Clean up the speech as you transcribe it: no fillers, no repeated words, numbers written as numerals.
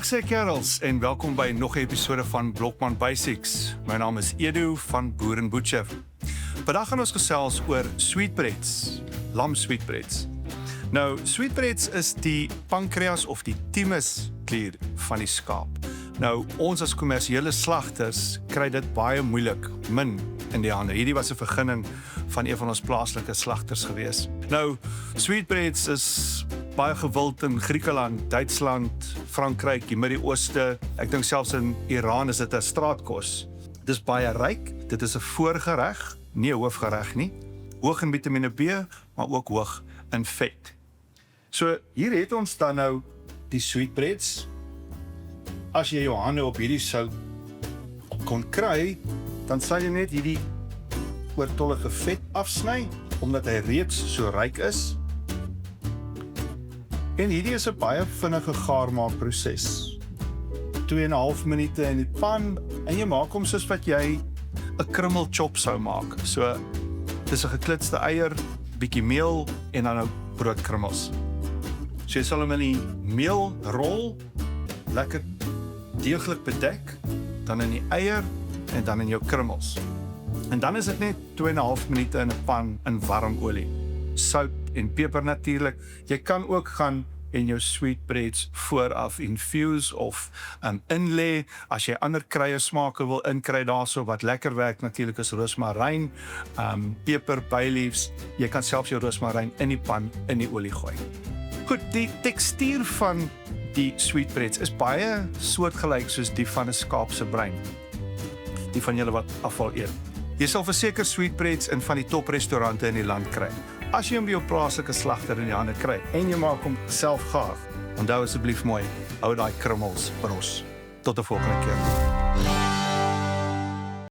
Dag sê kerels en welkom by nog 'n episode van Blokman Basics. My naam is Edu van Boer en Butcher. Vandag gaan ons gesels oor sweetbreads, lam sweetbreads. Nou, sweetbreads is die pankreas of die thymusklier van die skaap. Nou, ons as kommersiële slagters kry dit baie moeilik, min in die hande. Hierdie was 'n vergunning van een van ons plaaslike slagters gewees. Nou, sweetbreads is baie gewild in Griekeland, Duitsland, Frankryk, die Midde-Ooste. Ek dink selfs in Iran is dit 'n straatkos. Dis baie ryk, dit is 'n voorgereg, nie 'n hoofgereg nie. Hoog in Vitamiene B, maar ook hoog in vet. So hier het ons dan nou die sweetbreads. As jy jou hande op hierdie sou kon kry, dan sal jy net hierdie oortollige vet afsny, omdat hy reeds so ryk is. En hierdie is 'n baie vinnige gaarmaakproses. 2,5 minute in die pan en jy maak hom soos wat jy 'n krummelchop sou maak. So dis 'n geklitste eier, bietjie meel en dan nou broodkrummels. So jy sal hom in die meel rol, lekker deeglik bedek, dan in die eier en dan in jou krummels. En dan is dit net 2,5 minute in 'n pan in warm olie. Sout en peper natuurlik. Jy kan ook gaan en jou sweetbreads vooraf infuse of inlê as jy ander krye smake wil inkry daarso. Wat lekker werk natuurlik is roosmaryn, peper, bay leaves. Jy kan selfs jou roosmaryn in die pan in die olie gooi. Goed, die tekstuur van die sweetbreads is baie soortgelyk soos die van 'n skaap se brein. Die van julle wat afval eet. Jy sal verseker sweetbreads in van die toprestaurante in die land kry. As jy hom by jou plaaslike slagter in die hande kry en jy maak hom self gaar, onthou asseblief mooi, hou daai krummels bros. Tot 'n volgende keer.